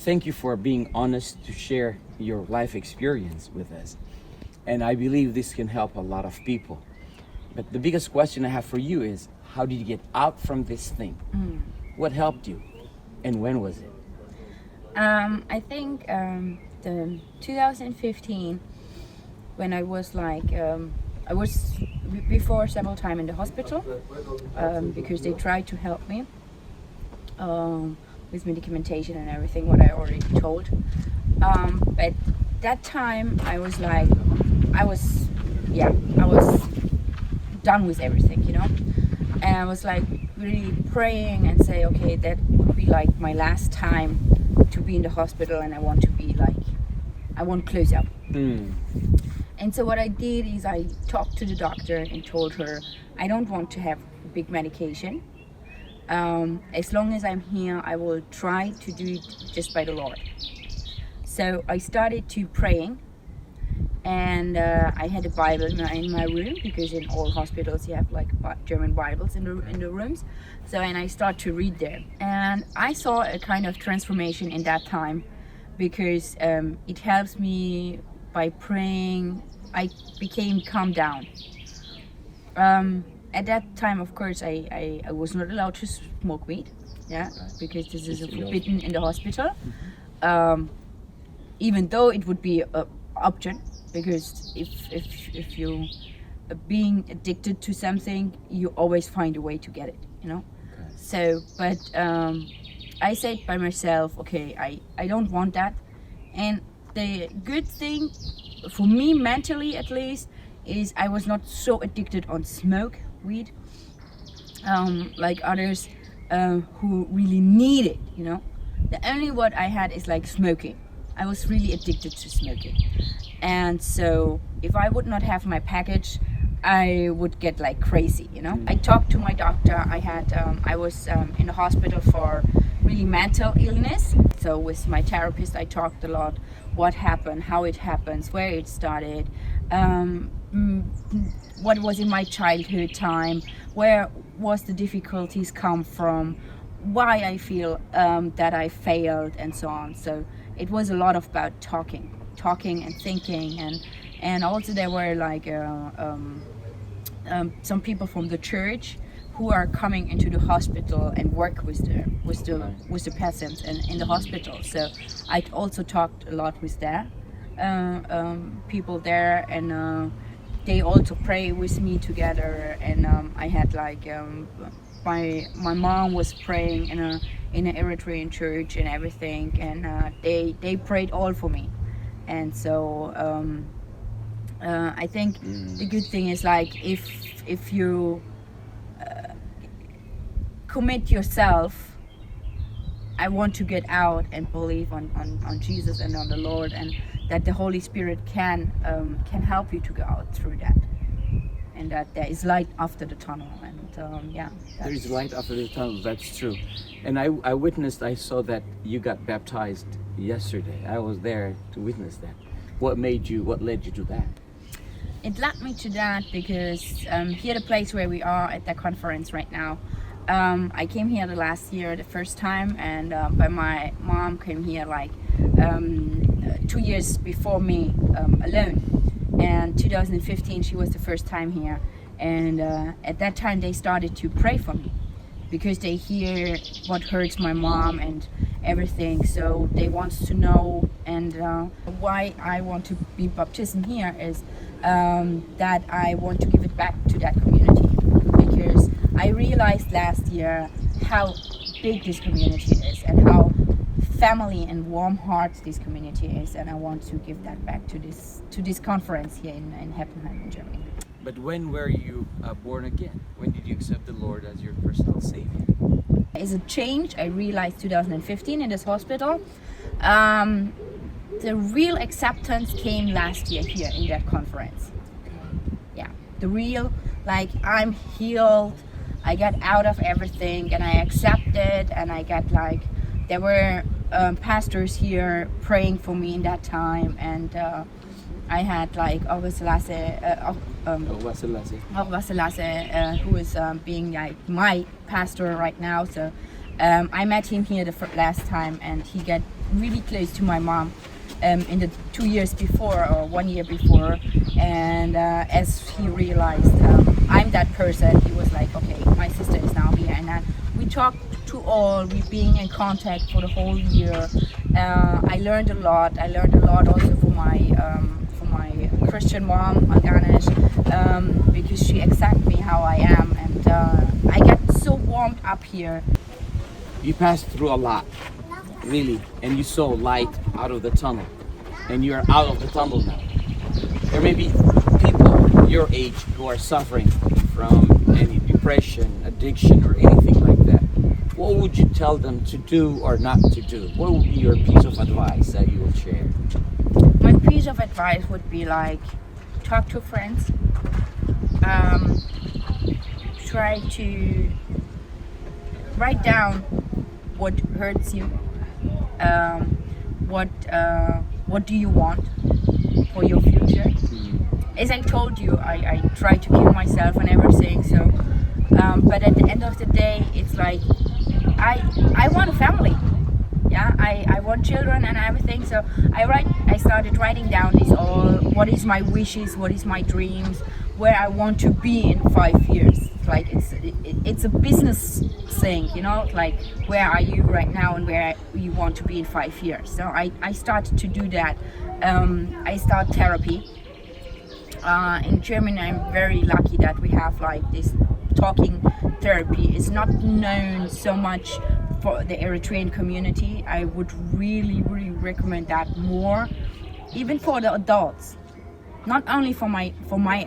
thank you for being honest to share your life experience with us. And I believe this can help a lot of people. But the biggest question I have for you is, how did you get out from this thing? What helped you? And when was it? I think the 2015, when I was like, I was before several times in the hospital because they tried to help me with medication and everything, what I already told. But that time I was like, I was done with everything, you know. And I was like really praying and say, okay, that would be like my last time to be in the hospital, and I want to be like, I want close up. And so what I did is I talked to the doctor and told her I don't want to have big medication. As long as I'm here, I will try to do it just by the Lord. So I started to praying, and I had a Bible in my room, because in all hospitals you have like German Bibles in the rooms. So, and I start to read there, and I saw a kind of transformation in that time, because it helps me by praying. I became calm down. At that time, of course, I was not allowed to smoke weed, because this is forbidden in the hospital. Even though it would be an option, because if you being addicted to something, you always find a way to get it, you know. Okay. So, but I said by myself, okay, I don't want that. And the good thing for me, mentally at least, is I was not so addicted on weed, like others who really need it, you know. The only what I had is like smoking. I was really addicted to smoking, and so if I would not have my package, I would get like crazy, you know. I talked to my doctor. I was in the hospital for really mental illness. So with my therapist, I talked a lot. What happened, how it happens, where it started, what was in my childhood time, where was the difficulties come from, why I feel that I failed, and so on. So it was a lot about talking and thinking, and also there were like some people from the church who are coming into the hospital and work with the patients in the hospital. So I also talked a lot with their people there, and they also pray with me together. And I had like my mom was praying in an Eritrean church and everything, and they prayed all for me. And so I think the good thing is like if you commit yourself, I want to get out and believe on Jesus and on the Lord, and that the Holy Spirit can help you to go out through that, and that there is light after the tunnel. And there is light after the tunnel. That's true. And I saw that you got baptized yesterday. I was there to witness that. What led you to that? It led me to that because here, the place where we are at the conference right now, I came here the last year, the first time, and but my mom came here like 2 years before me alone. And 2015 she was the first time here, and at that time they started to pray for me, because they hear what hurts my mom and everything. So they want to know, and why I want to be baptized here is that I want to give it back to that community, because I realized last year how big this community is and how family and warm hearts this community is, and I want to give that back to this conference here in Heppenheim in Germany. But when were you born again? When did you accept the Lord as your personal Savior? As a change, I realized 2015 in this hospital. The real acceptance came last year here in that conference. Yeah, the real, like, I'm healed, I got out of everything and I accepted, and I got like, there were pastors here praying for me in that time, and I had like Vasilase, who is being like my pastor right now. So I met him here the last time, and he got really close to my mom in the 2 years before or 1 year before, and as he realized I'm that person, he was like, okay, my sister is now here, and then we talked to all, we being in contact for the whole year. I learned a lot. I learned a lot also for my Christian mom, Ganesh, because she accepts me how I am, and I get so warmed up here. You passed through a lot, really, and you saw light out of the tunnel, and you are out of the tunnel now. There may be people your age who are suffering from any depression, addiction, or anything like that. What would you tell them to do or not to do? What would be your piece of advice that you will share? My piece of advice would be like, talk to friends, try to write down what hurts you, what do you want for your future. As I told you, I tried to kill myself and everything, so but at the end of the day, it's like I want a family. Yeah, I want children and everything, so I started writing down this all, what is my wishes, what is my dreams, where I want to be in 5 years. Like it's a business thing, you know, like where are you right now and where you want to be in 5 years. So I started to do that. I start therapy. In Germany, I'm very lucky that we have like this talking therapy. It's not known so much for the Eritrean community. I would really recommend that more, even for the adults, not only for my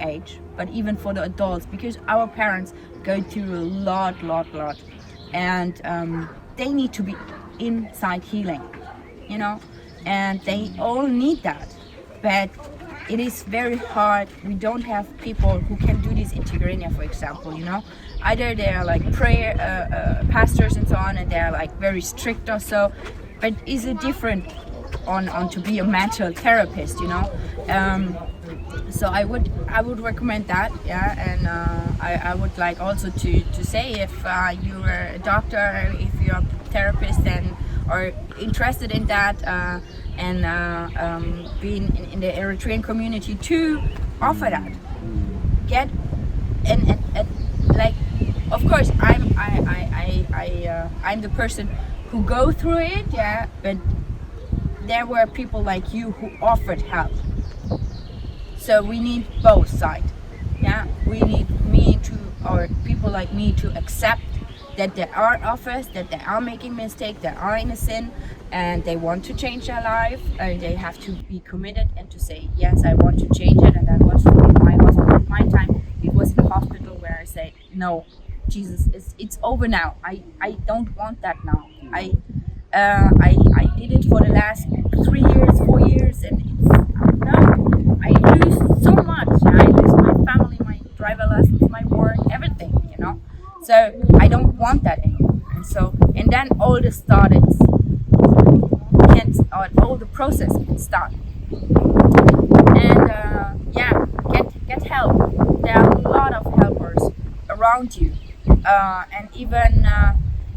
age, but even for the adults, because our parents go through a lot, and they need to be inside healing, you know, and they all need that, but it is very hard. We don't have people who can do this in Tigrinya, for example, you know. Either they're like prayer pastors and so on, and they're like very strict or so, but is it different on to be a mental therapist, you know? So I would recommend that, yeah, and I would like also to say, if you're a doctor, if you're a therapist and are interested in that, and being in the Eritrean community, to offer that, get and like, of course I'm the person who go through it, yeah, but there were people like you who offered help. So we need both sides, yeah. We need me to, or people like me, to accept that there are offers, that they are making mistakes, they are in a sin, and they want to change their life, and they have to be committed and to say, yes, I want to change it. And that was in my hospital. At my time, it was in the hospital where I say, no, Jesus, it's over now. I don't want that now. I did it for the last 3 years, 4 years, and it's no. I lose so much. I lose my family, my driver lessons, my work, everything, you know. So I don't want that anymore. And then all the all the process can start. And yeah, get help. There are a lot of helpers around you, and even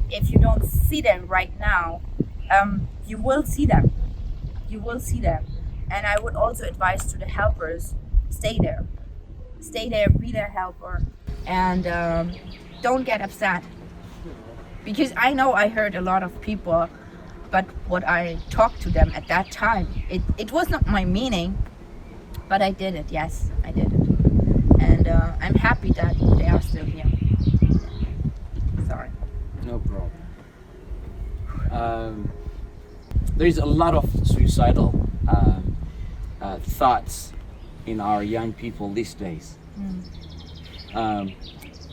if you don't see them right now, you will see them. You will see them. And I would also advise to the helpers, stay there, be their helper, and don't get upset, because I know I hurt a lot of people, but what I talked to them at that time, it was not my meaning, but I did it. Yes, I did it, and I'm happy that they are still here. Sorry. No problem. There's a lot of suicidal thoughts in our young people these days.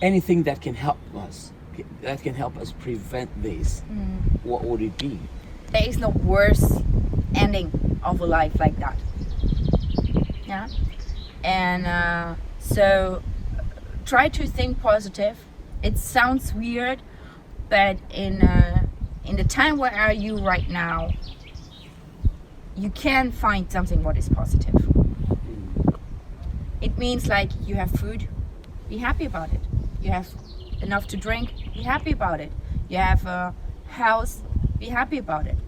Anything that can help us, prevent this, what would it be? There is no worse ending of a life like that. Yeah, and so try to think positive. It sounds weird, but in the time where are you right now, you can find something what is positive. It means like you have food, be happy about it. You have enough to drink, be happy about it. You have a house, be happy about it.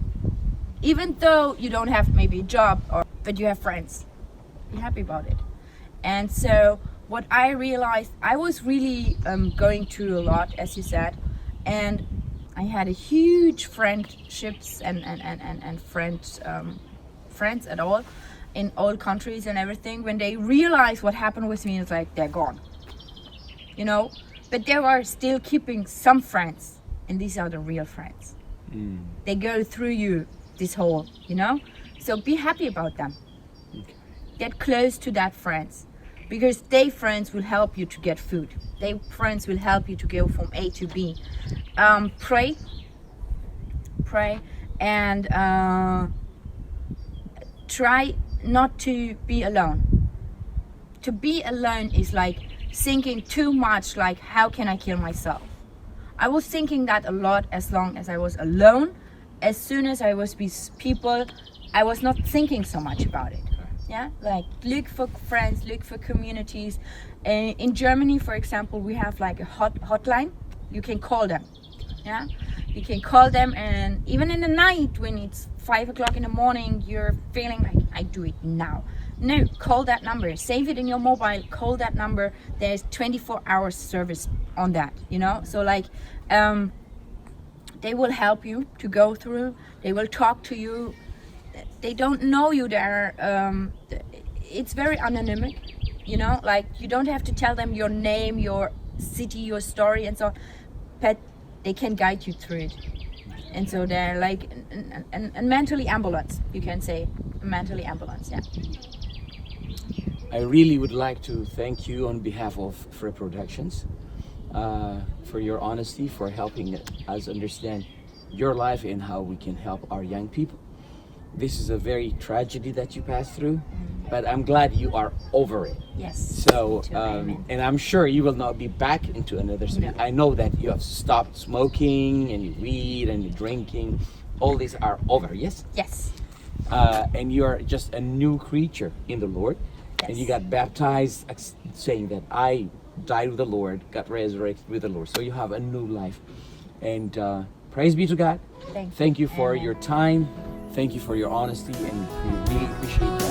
even though you don't have maybe a job, but you have friends. Be happy about it. And so what I realized, I was really going through a lot, as you said, and I had a huge friendships and friends at all in all countries and everything. When they realized what happened with me, it's like they're gone, you know. But they are still keeping some friends, and these are the real friends. They go through you this whole, you know. So be happy about them. Okay. Get close to that friends, because they friends will help you to get food. They friends will help you to go from A to B. Pray, and try not to be alone. To be alone is like thinking too much, like how can I kill myself? I was thinking that a lot as long as I was alone. As soon as I was with people, I was not thinking so much about it. Yeah, like look for friends, look for communities. In Germany, for example, we have like a hotline. You can call them. Yeah, you can call them, and even in the night when it's 5 o'clock in the morning, you're feeling like I do it now. No, call that number. Save it in your mobile. Call that number. There's 24-hour service on that. You know, so like they will help you to go through. They will talk to you. They don't know you there. It's very anonymous, you know, like you don't have to tell them your name, your city, your story, and so on, but they can guide you through it. And so they're like a mentally ambulance, you can say, a mentally ambulance. Yeah. I really would like to thank you on behalf of Free Productions for your honesty, for helping us understand your life and how we can help our young people. This is a very tragedy that you passed through, but I'm glad you are over it. Yes. So, and I'm sure you will not be back into another. No. I know that you have stopped smoking and you weed and you drinking. All these are over. Yes. Yes. And you are just a new creature in the Lord. Yes. And you got baptized, saying that I died with the Lord, got resurrected with the Lord. So you have a new life. And praise be to God. Thank you. Thank you for Amen. your time. Thank you for your honesty, and we really appreciate